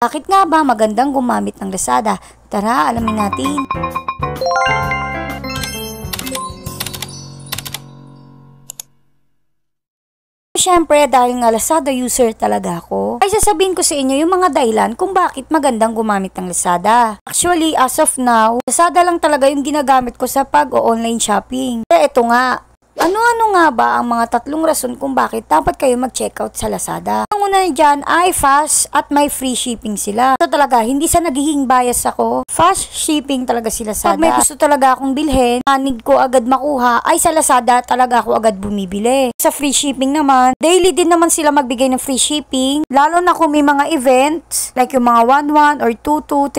Bakit nga ba magandang gumamit ng Lazada? Tara, alamin natin. Siyempre, dahil nga Lazada user talaga ako, ay sasabihin ko sa inyo yung mga dahilan kung bakit magandang gumamit ng Lazada. Actually, as of now, Lazada lang talaga yung ginagamit ko sa pag-online shopping. Kaya ito nga, ano-ano nga ba ang mga tatlong rason kung bakit dapat kayo mag-checkout sa Lazada? Ang una dyan ay fast at may free shipping sila. Ito talaga, hindi sa nagiging bias ako. Fast shipping talaga si Lazada. Pag may gusto talaga akong bilhin, need ko agad makuha, ay sa Lazada talaga ako agad bumibili. Sa free shipping naman, daily din naman sila magbigay ng free shipping. Lalo na kung may mga events, like yung mga 1-1 or 2-2,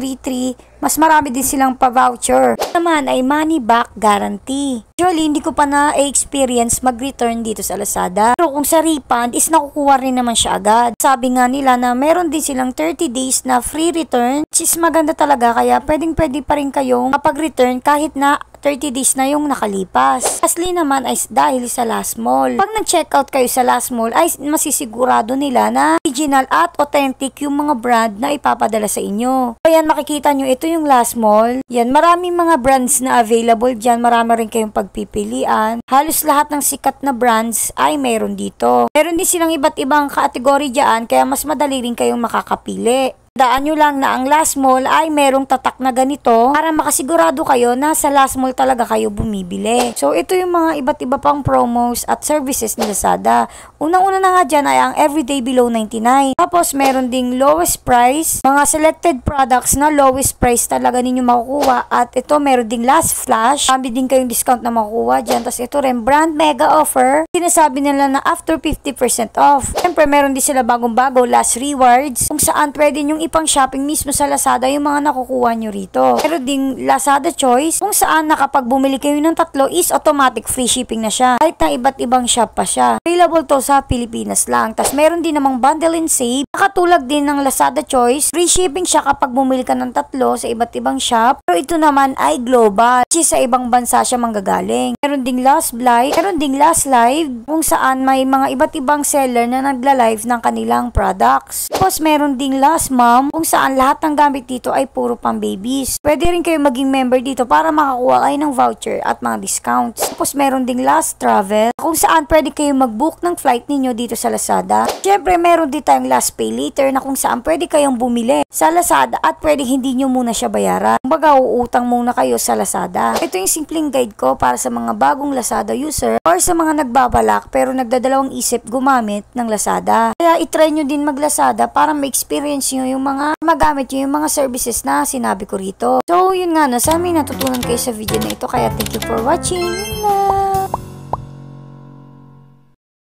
3-3, mas marami din silang pa-voucher. Naman ay money back guarantee. Actually, hindi ko pa na-experience mag-return dito sa Lazada. Pero kung sa refund is nakukuha rin naman siya agad. Sabi nga nila na meron din silang 30 days na free return, which is maganda talaga, kaya pwedeng-pwede pa rin kayong kapag-return kahit na 30 days na yung nakalipas. Lastly naman ay dahil sa Last Mall. Pag nag-checkout kayo sa Last Mall ay masisigurado nila na original at authentic yung mga brand na ipapadala sa inyo. Ayan, makikita nyo, ito yung Last Mall. Yan, maraming mga brands na available dyan. Marami rin kayong pagpipilian. Halos lahat ng sikat na brands ay meron dito. Meron din silang iba't ibang kategory dyan, kaya mas madali rin kayong makakapili. Daan nyo lang na ang Last Mall ay merong tatak na ganito para makasigurado kayo na sa Last Mall talaga kayo bumibili. So, ito yung mga iba't iba pang promos at services ni Lazada. Unang-una na nga dyan ay ang everyday below 99. Tapos, meron ding lowest price. Mga selected products na lowest price talaga ninyo makukuha. At ito, meron ding last flash. Kami din kayong discount na makukuha dyan. Tapos, ito rin, brand mega offer. Sinasabi nila na after 50% off. Siyempre, meron din sila bagong-bago last rewards kung saan pwede nyong ipang shopping mismo sa Lazada yung mga nakukuha nyo rito. Pero ding Lazada Choice kung saan na kapag bumili kayo ng tatlo is automatic free shipping na siya. Kahit na iba't ibang shop pa siya. Available to sa Pilipinas lang. Tapos meron din namang bundle and save. Nakatulad din ng Lazada Choice. Free shipping siya kapag bumili ka ng tatlo sa iba't ibang shop. Pero ito naman ay global. Kasi sa ibang bansa siya manggagaling. Meron ding Last Blight. Meron ding Last Live kung saan may mga iba't ibang seller na nagla-live ng kanilang products. Tapos meron ding Last Month kung saan lahat ng gamit dito ay puro pang babies. Pwede rin kayo maging member dito para makakuha kayo ng voucher at mga discounts. Tapos meron ding Last Travel kung saan pwede kayo mag-book ng flight ninyo dito sa Lazada. Siyempre meron din tayong Last Pay Later na kung saan pwede kayong bumili sa Lazada at pwede hindi nyo muna siya bayaran. Kumbaga uutang muna kayo sa Lazada. Ito yung simpleng guide ko para sa mga bagong Lazada user or sa mga nagbabalak pero nagdadalawang isip gumamit ng Lazada. Kaya itry nyo din mag-Lazada para ma-experience nyo yung mga magamit nyo yung mga services na sinabi ko rito. So, yun nga na, sana may natutunan kayo sa video na ito. Kaya thank you for watching. Yun lang.